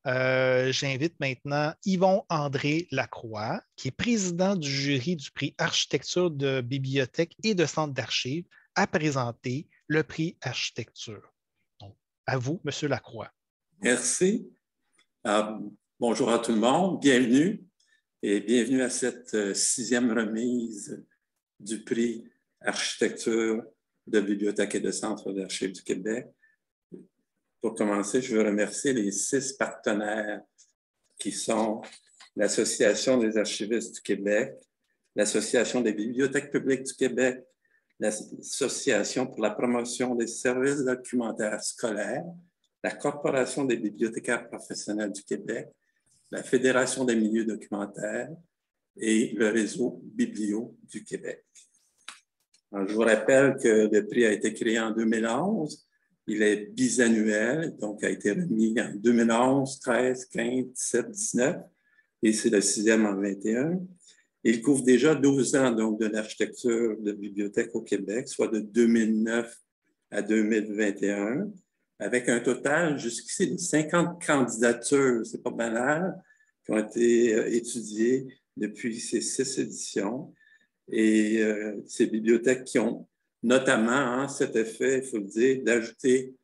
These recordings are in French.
J'invite maintenant Yvon-André Lacroix, qui est président du jury du prix Architecture de bibliothèque et de centre d'archives, à présenter le prix Architecture. Donc, à vous, M. Lacroix. Merci. Bonjour à tout le monde. Bienvenue et bienvenue à cette 6e remise du prix Architecture de bibliothèque et de centre d'archives du Québec. Pour commencer, je veux remercier les 6 partenaires qui sont l'Association des archivistes du Québec, l'Association des bibliothèques publiques du Québec, l'Association pour la promotion des services documentaires scolaires, la Corporation des bibliothécaires professionnels du Québec, la Fédération des milieux documentaires et le réseau Biblio du Québec. Alors, je vous rappelle que le prix a été créé en 2011. Il est bisannuel, donc a été remis en 2011, 13, 15, 17, 19, et c'est le 6e en 21. Il couvre déjà 12 ans donc, de l'architecture de bibliothèque au Québec, soit de 2009 à 2021, avec un total jusqu'ici de 50 candidatures, c'est pas banal, qui ont été étudiées depuis ces 6 éditions. Et ces bibliothèques qui ont notamment cet effet, il faut le dire, d'ajouter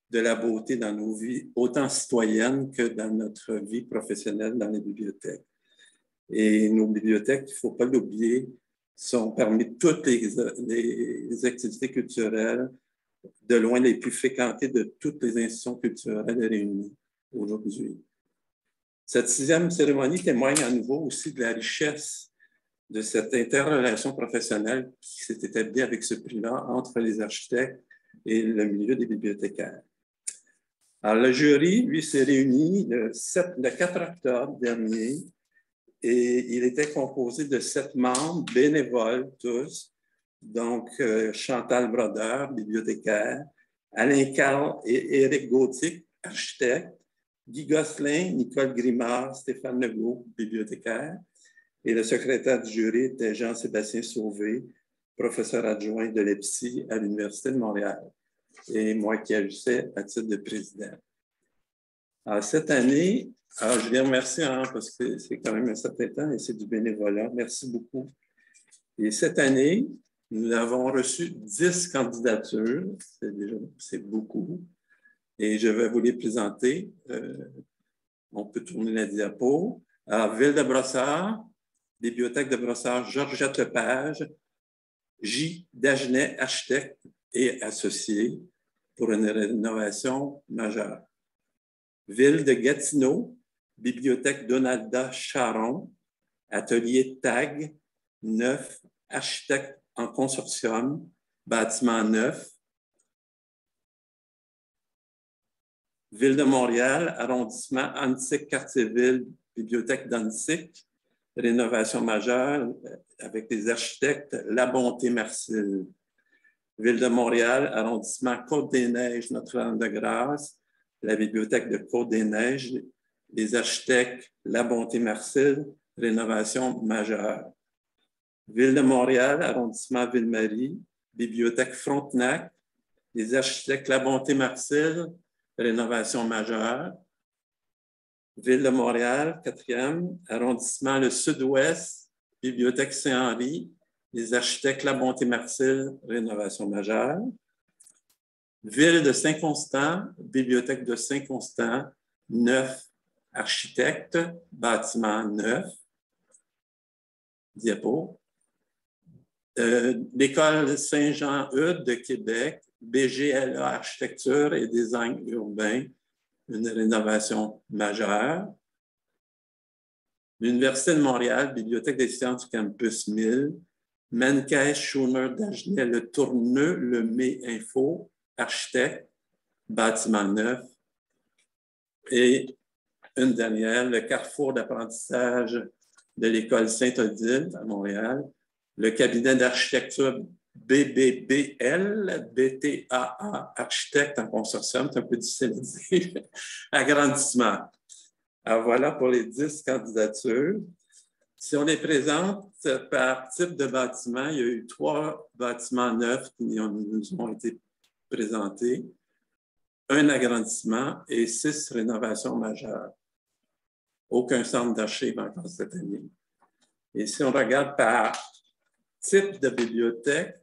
de la beauté dans nos vies, autant citoyennes que dans notre vie professionnelle dans les bibliothèques. Et nos bibliothèques, il ne faut pas l'oublier, sont parmi toutes les activités culturelles, de loin les plus fréquentées de toutes les institutions culturelles réunies aujourd'hui. Cette 6e cérémonie témoigne à nouveau aussi de la richesse de cette interrelation professionnelle qui s'est établie avec ce prix-là entre les architectes et le milieu des bibliothécaires. Alors, le jury, lui, s'est réuni le 4 octobre dernier et il était composé de 7 membres bénévoles tous, donc Chantal Brodeur, bibliothécaire, Alain Carl et Éric Gauthier, architecte, Guy Gosselin, Nicole Grimard, Stéphane Legault, bibliothécaire, et le secrétaire du jury était Jean-Sébastien Sauvé, professeur adjoint de l'EPSI à l'Université de Montréal, et moi qui agissais à titre de président. Alors, cette année, je les remercie parce que c'est quand même un certain temps et c'est du bénévolat. Merci beaucoup. Et cette année, nous avons reçu 10 candidatures. C'est beaucoup. Et je vais vous les présenter. On peut tourner la diapo. Alors, Ville de Brossard, Bibliothèque de Brossard, Georgette Lepage, J. Dagenet, architecte et associé pour une rénovation majeure. Ville de Gatineau, Bibliothèque Donalda Charon, Atelier TAG, 9, architecte en consortium, bâtiment 9. Ville de Montréal, arrondissement Annecy-Cartierville, Bibliothèque d'Annecy, rénovation majeure avec des architectes La Bonté-Marcille. Ville de Montréal, arrondissement Côte-des-Neiges, Notre-Dame-de-Grâce, la Bibliothèque de Côte-des-Neiges, les architectes La Bonté-Marcille, rénovation majeure. Ville de Montréal, arrondissement Ville-Marie, Bibliothèque Frontenac, les architectes La Bonté-Marcille, rénovation majeure. Ville de Montréal, 4e, arrondissement le Sud-Ouest, Bibliothèque Saint-Henri, les architectes La Bonté-Marcille, rénovation majeure. Ville de Saint-Constant, Bibliothèque de Saint-Constant, 9, architectes, bâtiment 9. Diapo. L'École Saint-Jean-Eudes de Québec, BGLA Architecture et Design urbain, une rénovation majeure. L'Université de Montréal, Bibliothèque des sciences du campus 1000, Mancaise, Schooner, Dagenet, Le Tourneux, Le Mé Info, architecte, bâtiment 9. Et une dernière, le carrefour d'apprentissage de l'École Sainte-Odile à Montréal, le cabinet d'architecture BBBL, BTAA, architecte en consortium, c'est un peu difficile à dire, agrandissement. Alors voilà pour les 10 candidatures. Si on les présente par type de bâtiment, il y a eu 3 bâtiments neufs qui nous ont été présentés, un agrandissement et 6 rénovations majeures. aucun centre d'archives encore cette année. Et si on regarde par type de bibliothèque,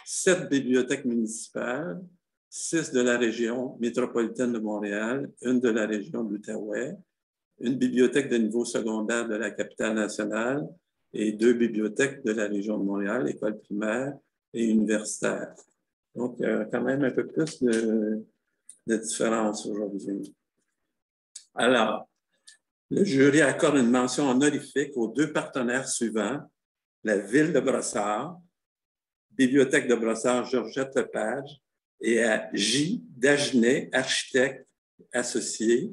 7 bibliothèques municipales, 6 de la région métropolitaine de Montréal, une de la région de l'Outaouais, une bibliothèque de niveau secondaire de la capitale nationale et 2 bibliothèques de la région de Montréal, école primaire et universitaire. Donc, quand même un peu plus de différence aujourd'hui. Alors, le jury accorde une mention honorifique aux 2 partenaires suivants, la Ville de Brossard, Bibliothèque de Brossard Georgette Lepage, et à J. Dagenet, architecte associé,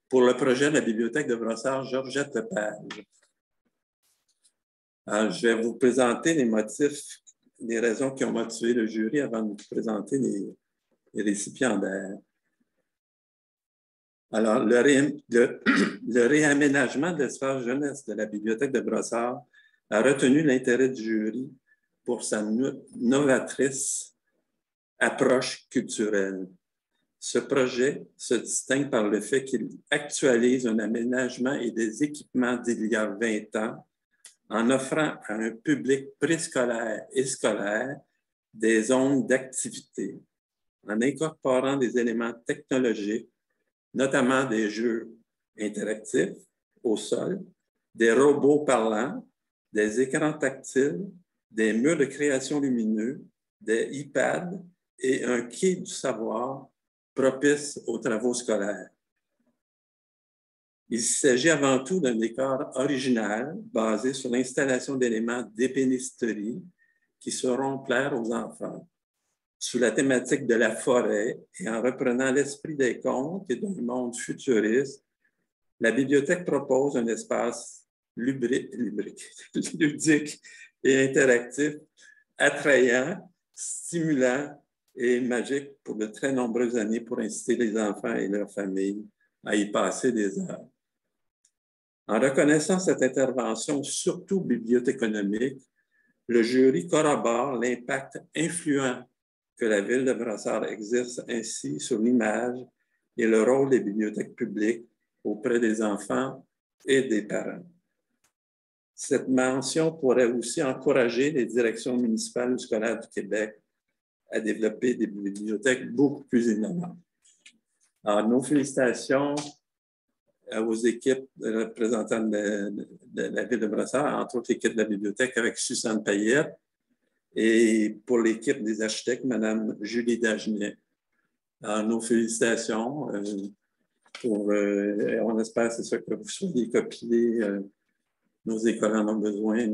pour le projet de la Bibliothèque de Brossard Georgette Lepage. Alors, je vais vous présenter les motifs, les raisons qui ont motivé le jury avant de vous présenter les récipiendaires. Alors, le réaménagement de l'espace jeunesse de la Bibliothèque de Brossard a retenu l'intérêt du jury pour sa novatrice approche culturelle. Ce projet se distingue par le fait qu'il actualise un aménagement et des équipements d'il y a 20 ans en offrant à un public préscolaire et scolaire des zones d'activité, en incorporant des éléments technologiques, notamment des jeux interactifs au sol, des robots parlants, des écrans tactiles, des murs de création lumineux, des iPads et un quai du savoir propice aux travaux scolaires. Il s'agit avant tout d'un décor original basé sur l'installation d'éléments d'ébénisterie qui sauront plaire aux enfants. Sous la thématique de la forêt et en reprenant l'esprit des contes et d'un monde futuriste, la bibliothèque propose un espace ludique et interactif, attrayant, stimulant et magique pour de très nombreuses années pour inciter les enfants et leurs familles à y passer des heures. En reconnaissant cette intervention, surtout bibliothéconomique, le jury corrobore l'impact influent que la Ville de Brossard exerce ainsi sur l'image et le rôle des bibliothèques publiques auprès des enfants et des parents. Cette mention pourrait aussi encourager les directions municipales ou scolaires du Québec à développer des bibliothèques beaucoup plus innovantes. Alors, nos félicitations aux équipes représentantes de la Ville de Brossard, entre autres l'équipe de la bibliothèque avec Suzanne Payette, et pour l'équipe des architectes, Mme Julie Dagenet. Alors, nos félicitations. On espère, c'est ça, que vous soyez copiés. Nos écoles en ont besoin.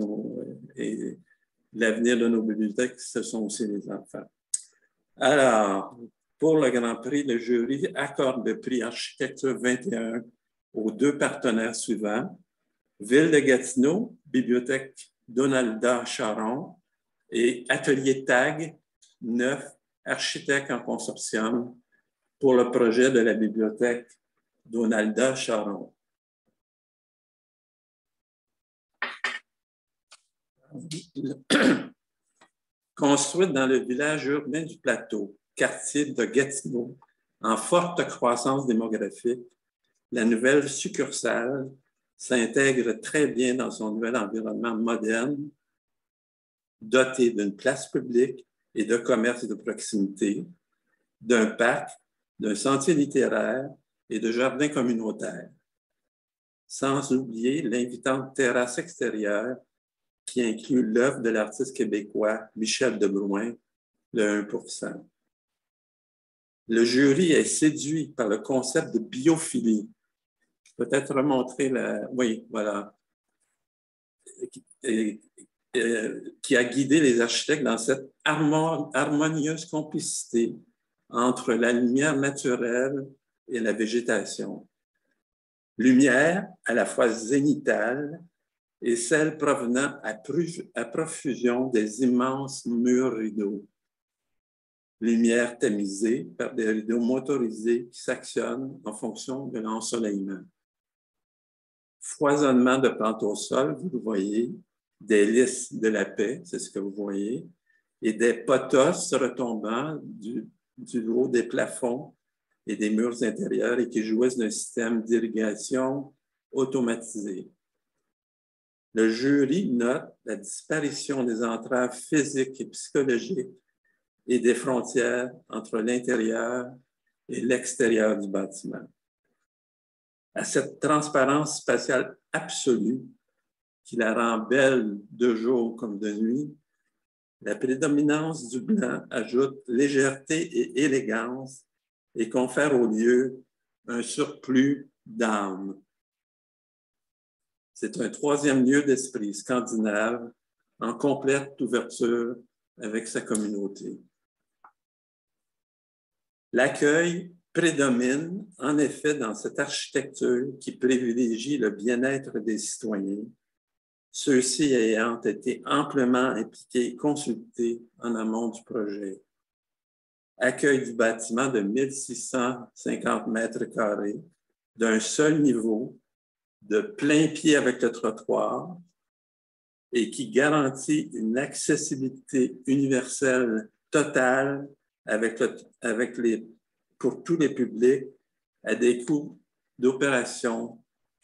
Et l'avenir de nos bibliothèques, ce sont aussi les enfants. Alors, pour le Grand Prix, le jury accorde le prix Architecture 21 aux 2 partenaires suivants, Ville de Gatineau, Bibliothèque Donalda Charon et Atelier TAG 9, architecte en consortium pour le projet de la Bibliothèque Donalda Charon. Construite dans le village urbain du Plateau, quartier de Gatineau, en forte croissance démographique, la nouvelle succursale s'intègre très bien dans son nouvel environnement moderne, doté d'une place publique et de commerces de proximité, d'un parc, d'un sentier littéraire et de jardins communautaires. Sans oublier l'invitante terrasse extérieure qui inclut l'œuvre de l'artiste québécois Michel Debrouin, le 1%. Le jury est séduit par le concept de biophilie. Peut-être remontrer la... Oui, voilà. Qui a guidé les architectes dans cette harmonieuse complicité entre la lumière naturelle et la végétation. Lumière à la fois zénitale et celle provenant à profusion des immenses murs rideaux. Lumière tamisée par des rideaux motorisés qui s'actionnent en fonction de l'ensoleillement. Foisonnement de plantes au sol, vous le voyez, des lys de la paix, c'est ce que vous voyez, et des potos retombant du haut des plafonds et des murs intérieurs et qui jouissent d'un système d'irrigation automatisée. Le jury note la disparition des entraves physiques et psychologiques et des frontières entre l'intérieur et l'extérieur du bâtiment. À cette transparence spatiale absolue qui la rend belle de jour comme de nuit, la prédominance du blanc ajoute légèreté et élégance et confère au lieu un surplus d'âme. C'est un troisième lieu d'esprit scandinave en complète ouverture avec sa communauté. L'accueil prédomine en effet dans cette architecture qui privilégie le bien-être des citoyens, ceux-ci ayant été amplement impliqués et consultés en amont du projet. Accueil du bâtiment de 1650 mètres carrés, d'un seul niveau, de plein pied avec le trottoir et qui garantit une accessibilité universelle totale pour tous les publics à des coûts d'opération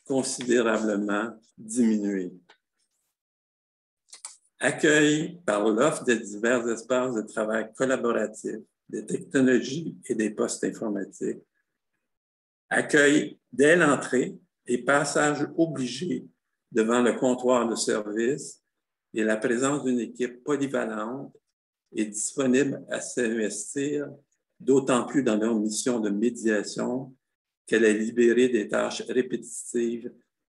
considérablement diminués. Accueil par l'offre des divers espaces de travail collaboratifs, des technologies et des postes informatiques. Accueil dès l'entrée et passage obligé devant le comptoir de service et la présence d'une équipe polyvalente et disponible à s'investir, d'autant plus dans leur mission de médiation qu'elle est libérée des tâches répétitives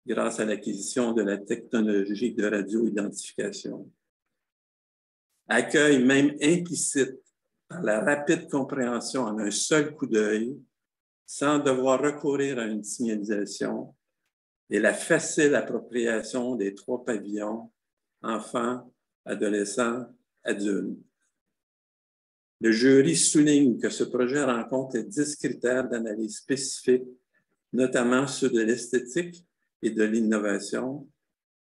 grâce à l'acquisition de la technologie de radio-identification. Accueil même implicite par la rapide compréhension en un seul coup d'œil, sans devoir recourir à une signalisation, et la facile appropriation des 3 pavillons, enfants, adolescents, adultes. Le jury souligne que ce projet rencontre les 10 critères d'analyse spécifiques, notamment ceux de l'esthétique et de l'innovation,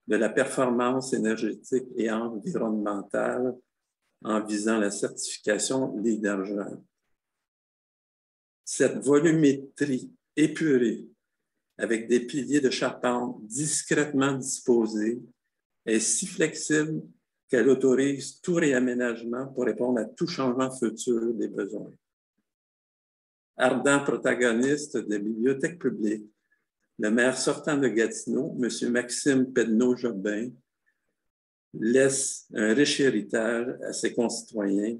de la performance énergétique et environnementale en visant la certification LEED-argent. Cette volumétrie épurée, avec des piliers de charpente discrètement disposés, est si flexible qu'elle autorise tout réaménagement pour répondre à tout changement futur des besoins. Ardent protagoniste des bibliothèques publiques, le maire sortant de Gatineau, M. Maxime Pedneau-Jobin, laisse un riche héritage à ses concitoyens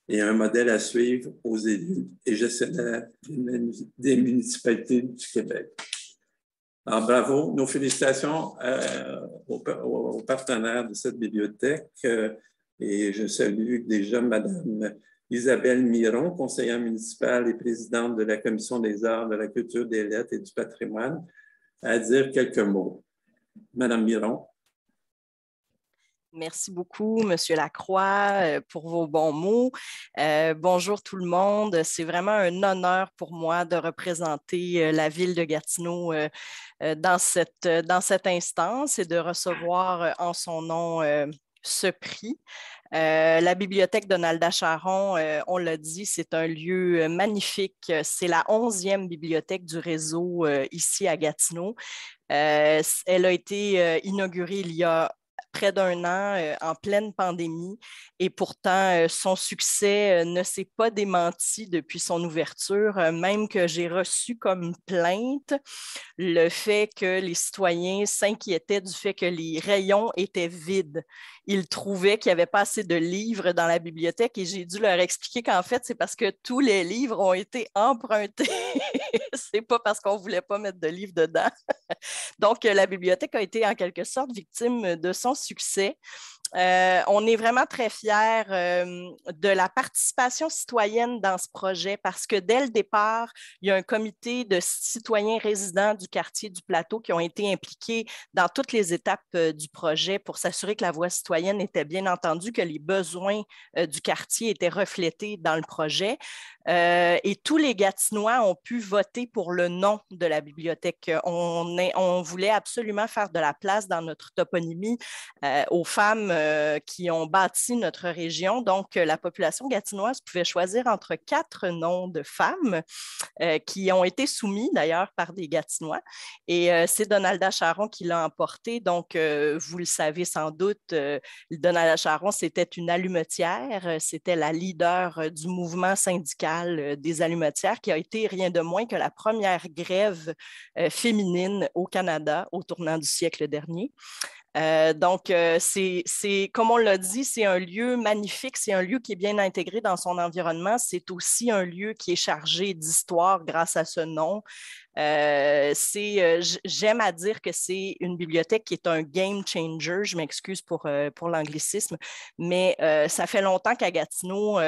et un modèle à suivre aux élus et gestionnaires des municipalités du Québec. Alors, bravo, nos félicitations aux partenaires de cette bibliothèque et je salue déjà Mme Isabelle Miron, conseillère municipale et présidente de la Commission des arts, de la culture, des lettres et du patrimoine, à dire quelques mots. Madame Miron. Merci beaucoup, Monsieur Lacroix, pour vos bons mots. Bonjour tout le monde. C'est vraiment un honneur pour moi de représenter la ville de Gatineau dans cette instance et de recevoir en son nom ce prix. La bibliothèque Donalda Charon, on l'a dit, c'est un lieu magnifique. C'est la 11e bibliothèque du réseau ici à Gatineau. Elle a été inaugurée il y a près d'1 an en pleine pandémie et pourtant son succès ne s'est pas démenti depuis son ouverture, même que j'ai reçu comme plainte le fait que les citoyens s'inquiétaient du fait que les rayons étaient vides. Ils trouvaient qu'il n'y avait pas assez de livres dans la bibliothèque et j'ai dû leur expliquer qu'en fait, c'est parce que tous les livres ont été empruntés. C'est pas parce qu'on ne voulait pas mettre de livres dedans. Donc, la bibliothèque a été en quelque sorte victime de son succès. On est vraiment très fiers de la participation citoyenne dans ce projet parce que dès le départ, il y a un comité de citoyens résidents du quartier du Plateau qui ont été impliqués dans toutes les étapes du projet pour s'assurer que la voix citoyenne était bien entendue, que les besoins du quartier étaient reflétés dans le projet. Et tous les Gatinois ont pu voter pour le nom de la bibliothèque. On voulait absolument faire de la place dans notre toponymie aux femmes qui ont bâti notre région. Donc, la population gatinoise pouvait choisir entre 4 noms de femmes qui ont été soumis d'ailleurs par des Gatinois. Et c'est Donalda Charon qui l'a emporté. Donc, vous le savez sans doute, Donalda Charon, c'était une allumetière, c'était la leader du mouvement syndical des allumetières qui a été rien de moins que la première grève féminine au Canada au tournant du siècle dernier. Donc, comme on l'a dit, c'est un lieu magnifique, c'est un lieu qui est bien intégré dans son environnement. C'est aussi un lieu qui est chargé d'histoire grâce à ce nom. J'aime à dire que c'est une bibliothèque qui est un game changer. Je m'excuse pour l'anglicisme, mais ça fait longtemps qu'à Gatineau,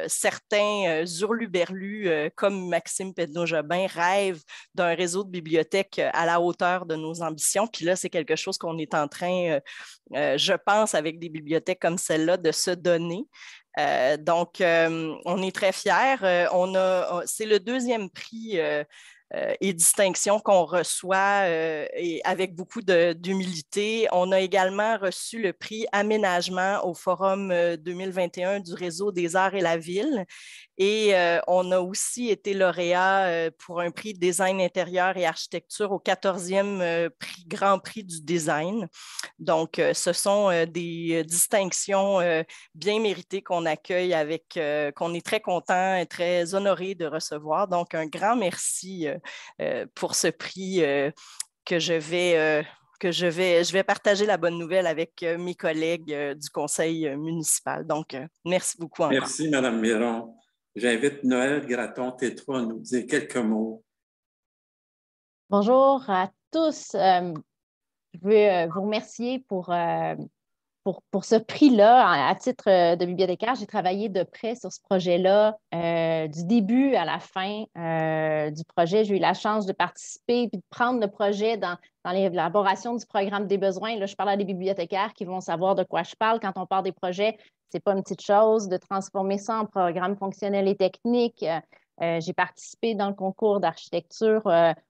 certains hurluberlus comme Maxime Pedneau-Jobin rêvent d'un réseau de bibliothèques à la hauteur de nos ambitions. Puis là, c'est quelque chose qu'on est en train, je pense, avec des bibliothèques comme celle-là, de se donner. Donc, on est très fiers. C'est le 2e prix et distinction qu'on reçoit et avec beaucoup d'humilité. On a également reçu le prix Aménagement au Forum 2021 du Réseau des Arts et la Ville. Et on a aussi été lauréat pour un prix Design intérieur et architecture au 14e Grand Prix du design. Donc, ce sont des distinctions bien méritées qu'on accueille qu'on est très content et très honoré de recevoir. Donc, un grand merci pour ce prix que je vais partager la bonne nouvelle avec mes collègues du conseil municipal. Donc, merci beaucoup encore. Merci, Mme Miron. J'invite Noël Gratton-Tétro à nous dire quelques mots. Bonjour à tous. Je veux vous remercier pour ce prix-là. À titre de bibliothécaire, j'ai travaillé de près sur ce projet-là du début à la fin du projet. J'ai eu la chance de participer et de prendre le projet dans l'élaboration du programme des besoins. Là, je parle à des bibliothécaires qui vont savoir de quoi je parle. Quand on parle des projets, ce n'est pas une petite chose de transformer ça en programme fonctionnel et technique. J'ai participé dans le concours d'architecture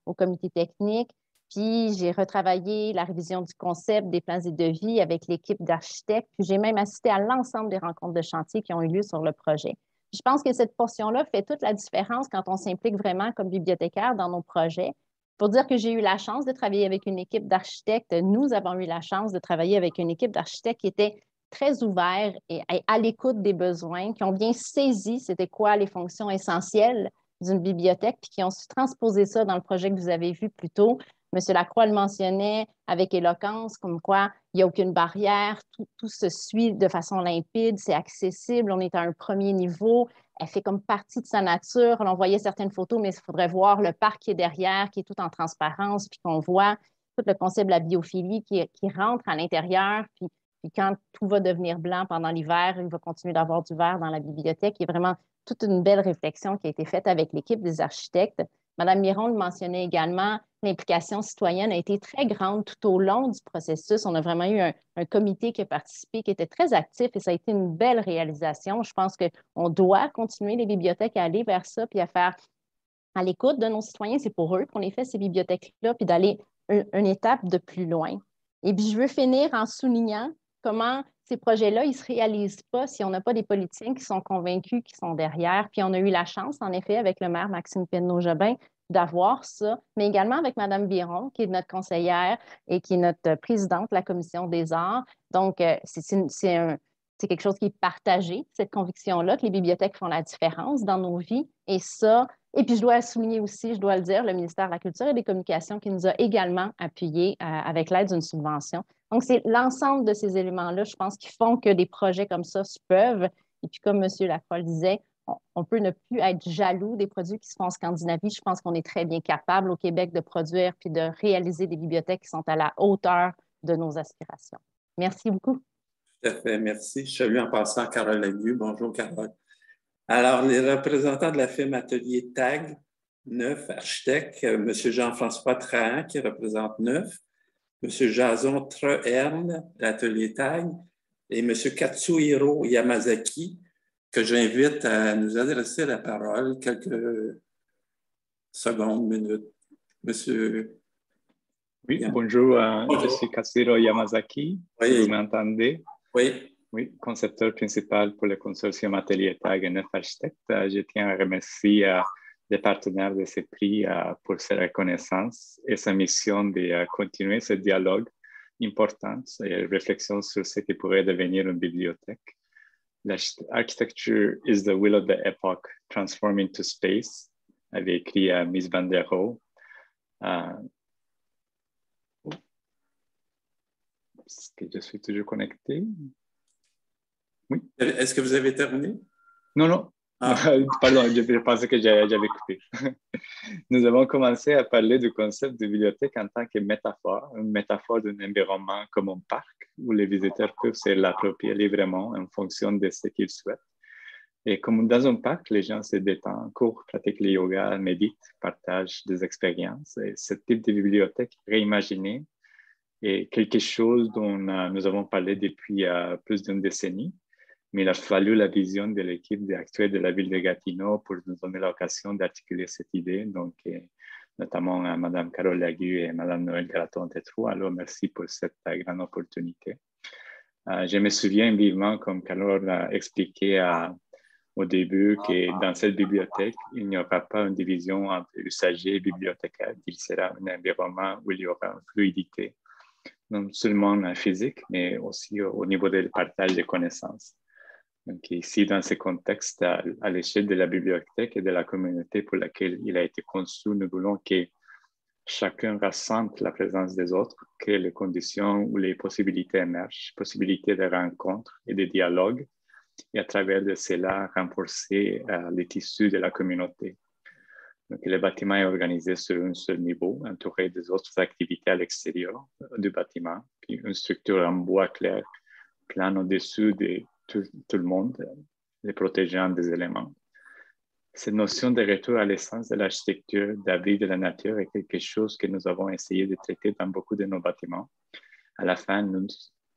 au comité technique. Puis, j'ai retravaillé la révision du concept des plans et devis avec l'équipe d'architectes. Puis, j'ai même assisté à l'ensemble des rencontres de chantier qui ont eu lieu sur le projet. Je pense que cette portion-là fait toute la différence quand on s'implique vraiment comme bibliothécaire dans nos projets. Pour dire que j'ai eu la chance de travailler avec une équipe d'architectes, nous avons eu la chance de travailler avec une équipe d'architectes qui était très ouvert et à l'écoute des besoins, qui ont bien saisi c'était quoi les fonctions essentielles d'une bibliothèque, puis qui ont su transposer ça dans le projet que vous avez vu plus tôt. M. Lacroix le mentionnait avec éloquence, comme quoi il n'y a aucune barrière, tout se suit de façon limpide, c'est accessible, on est à un premier niveau, elle fait comme partie de sa nature. On voyait certaines photos, mais il faudrait voir le parc qui est derrière, qui est tout en transparence, puis qu'on voit tout le concept de la biophilie qui rentre à l'intérieur, puis quand tout va devenir blanc pendant l'hiver, il va continuer d'avoir du vert dans la bibliothèque. Il y a vraiment toute une belle réflexion qui a été faite avec l'équipe des architectes. Mme Miron le mentionnait également, l'implication citoyenne a été très grande tout au long du processus. On a vraiment eu un comité qui a participé, qui était très actif et ça a été une belle réalisation. Je pense qu'on doit continuer les bibliothèques à aller vers ça puis à faire à l'écoute de nos citoyens. C'est pour eux qu'on les fait, ces bibliothèques-là, puis d'aller une étape de plus loin. Et puis, je veux finir en soulignant comment ces projets-là, ils ne se réalisent pas si on n'a pas des politiciens qui sont convaincus, qui sont derrière. Puis on a eu la chance, en effet, avec le maire Maxime Pedneau-Jobin, d'avoir ça, mais également avec Mme Biron, qui est notre conseillère et qui est notre présidente de la Commission des arts. Donc, c'est quelque chose qui est partagé, cette conviction-là, que les bibliothèques font la différence dans nos vies. Et ça, et puis je dois souligner aussi, je dois le dire, le ministère de la Culture et des Communications qui nous a également appuyés avec l'aide d'une subvention. Donc, c'est l'ensemble de ces éléments-là, je pense, qui font que des projets comme ça se peuvent. Et puis, comme M. Lacroix le disait, on peut ne plus être jaloux des produits qui se font en Scandinavie. Je pense qu'on est très bien capable au Québec de produire puis de réaliser des bibliothèques qui sont à la hauteur de nos aspirations. Merci beaucoup. Tout à fait, merci. Je salue en passant Carole Lemieux. Bonjour, Carole. Alors, les représentants de la firme Atelier TAG, Neuf, architecte, M. Jean-François Trahan, qui représente Neuf, M. Jason Treherne, l'Atelier TAG, et M. Katsuhiro Yamazaki, que j'invite à nous adresser la parole quelques secondes, minutes. Monsieur... Oui, bonjour, je suis Katsuhiro Yamazaki, oui. vous m'entendez? Oui. Oui, concepteur principal pour le consortium Atelier Tag et 9 architectes. Je tiens à remercier les partenaires de ce prix pour sa reconnaissance et sa mission de continuer ce dialogue important et réflexion sur ce qui pourrait devenir une bibliothèque. Architecture is the will of the epoch, transforming to space, avait écrit Miss Van der Rohe. Est-ce que je suis toujours connecté? Oui. Est-ce que vous avez terminé? Non, non. Pardon, je pensais que j'avais coupé. Nous avons commencé à parler du concept de bibliothèque en tant que métaphore, une métaphore d'un environnement comme un parc où les visiteurs peuvent se l'approprier librement en fonction de ce qu'ils souhaitent. Et comme dans un parc, les gens se détendent, courent, pratiquent le yoga, méditent, partagent des expériences. Et ce type de bibliothèque réimaginée est quelque chose dont nous avons parlé depuis plus d'une décennie. Mais il a fallu la vision de l'équipe actuelle de la ville de Gatineau pour nous donner l'occasion d'articuler cette idée. Donc, notamment Mme Carole Lagu et Mme Noël Garaton-Tétrault. Alors, merci pour cette grande opportunité. Je me souviens vivement, comme Carole a expliqué au début, que dans cette bibliothèque, il n'y aura pas une division entre usagers et bibliothécaires. Il sera un environnement où il y aura une fluidité, non seulement physique, mais aussi au niveau du partage des connaissances. Donc ici, dans ce contexte, à l'échelle de la bibliothèque et de la communauté pour laquelle il a été conçu, nous voulons que chacun ressente la présence des autres, que les conditions ou les possibilités émergent, possibilités de rencontres et de dialogues, et à travers de cela, renforcer les tissus de la communauté. Donc, le bâtiment est organisé sur un seul niveau, entouré des autres activités à l'extérieur du bâtiment, puis une structure en bois clair, plan au-dessus de tout le monde, les protégeant des éléments. Cette notion de retour à l'essence de l'architecture, d'abri de la nature est quelque chose que nous avons essayé de traiter dans beaucoup de nos bâtiments. À la fin,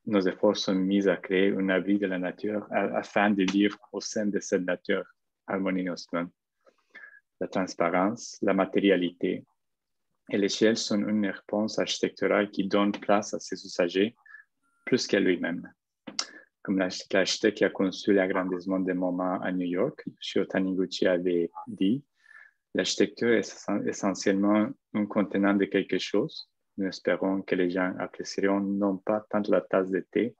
nos efforts sont mis à créer un abri de la nature afin de vivre au sein de cette nature harmonieusement. La transparence, la matérialité et l'échelle sont une réponse architecturale qui donne place à ses usagers plus qu'à lui-même. Comme l'architecte qui a conçu l'agrandissement des moments à New York, Shio Taniguchi avait dit, l'architecture est essentiellement un contenant de quelque chose. Nous espérons que les gens apprécieront non pas tant la tasse de thé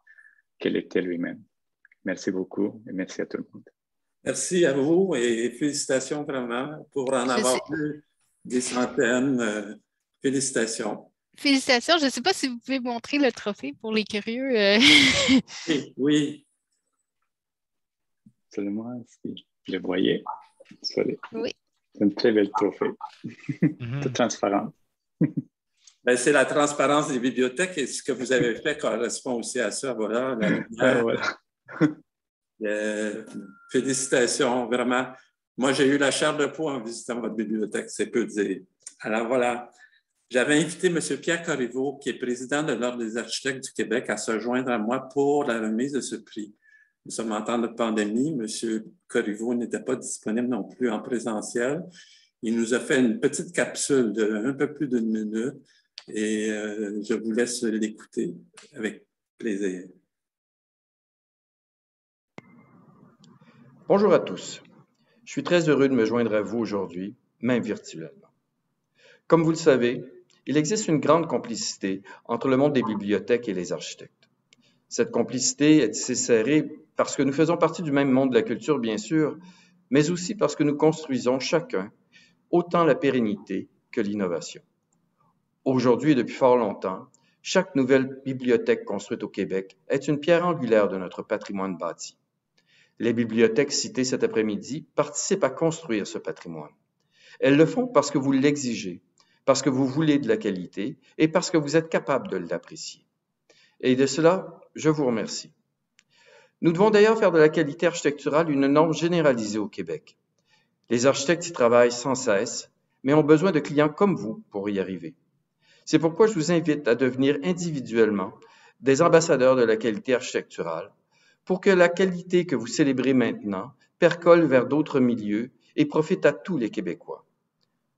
que le thé lui-même. Merci beaucoup et merci à tout le monde. Merci à vous et félicitations vraiment pour en avoir vu des centaines. Félicitations. Félicitations. Je ne sais pas si vous pouvez montrer le trophée pour les curieux. Oui. Seulement si je le voyais. Oui. C'est un très bel trophée. Tout transparent. Ben, c'est la transparence des bibliothèques et ce que vous avez fait correspond aussi à ça. Voilà, la lumière. Voilà. Félicitations, vraiment. Moi, j'ai eu la chair de poule en visitant votre bibliothèque, c'est peu dire. Alors voilà, j'avais invité M. Pierre Corriveau, qui est président de l'Ordre des architectes du Québec, à se joindre à moi pour la remise de ce prix. Nous sommes en temps de pandémie. M. Corriveau n'était pas disponible non plus en présentiel. Il nous a fait une petite capsule d'un peu plus d'une minute et je vous laisse l'écouter avec plaisir. Bonjour à tous. Je suis très heureux de me joindre à vous aujourd'hui, même virtuellement. Comme vous le savez, il existe une grande complicité entre le monde des bibliothèques et les architectes. Cette complicité est tissée serrée parce que nous faisons partie du même monde de la culture, bien sûr, mais aussi parce que nous construisons chacun autant la pérennité que l'innovation. Aujourd'hui et depuis fort longtemps, chaque nouvelle bibliothèque construite au Québec est une pierre angulaire de notre patrimoine bâti. Les bibliothèques citées cet après-midi participent à construire ce patrimoine. Elles le font parce que vous l'exigez, parce que vous voulez de la qualité et parce que vous êtes capable de l'apprécier. Et de cela, je vous remercie. Nous devons d'ailleurs faire de la qualité architecturale une norme généralisée au Québec. Les architectes y travaillent sans cesse, mais ont besoin de clients comme vous pour y arriver. C'est pourquoi je vous invite à devenir individuellement des ambassadeurs de la qualité architecturale pour que la qualité que vous célébrez maintenant percole vers d'autres milieux et profite à tous les Québécois.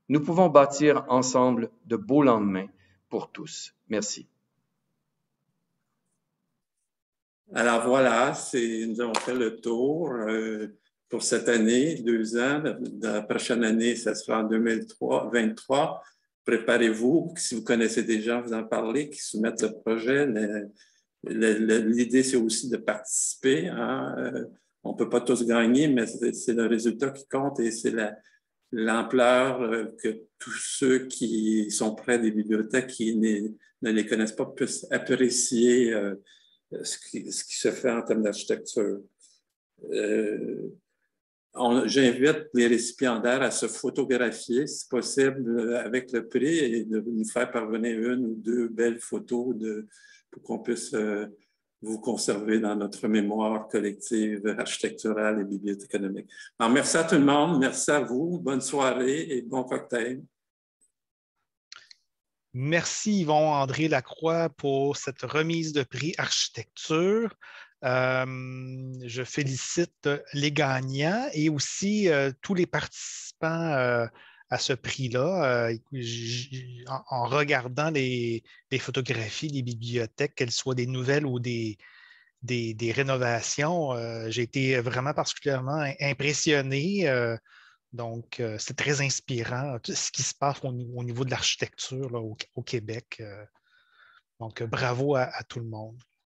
Nous pouvons bâtir ensemble de beaux lendemains pour tous. Merci. Alors voilà, nous avons fait le tour pour cette année, 2 ans. La prochaine année, ça sera en 2023. Préparez-vous. Si vous connaissez des gens, vous en parlez, qui soumettent le projet. L'idée, c'est aussi de participer. Hein. On ne peut pas tous gagner, mais c'est le résultat qui compte et c'est l'ampleur que tous ceux qui sont près des bibliothèques, qui ne les connaissent pas, puissent apprécier ce qui se fait en termes d'architecture. J'invite les récipiendaires à se photographier, si possible, avec le prix et de nous faire parvenir 1 ou 2 belles photos pour qu'on puisse vous conserver dans notre mémoire collective architecturale et bibliothéconomique. Alors, merci à tout le monde, merci à vous, bonne soirée et bon cocktail. Merci Yvon-André Lacroix pour cette remise de prix architecture. Je félicite les gagnants et aussi tous les participants à ce prix-là. En regardant les photographies des bibliothèques, qu'elles soient des nouvelles ou des rénovations, j'ai été vraiment particulièrement impressionné. Donc, c'est très inspirant, tout ce qui se passe au niveau de l'architecture au Québec. Donc, bravo à tout le monde.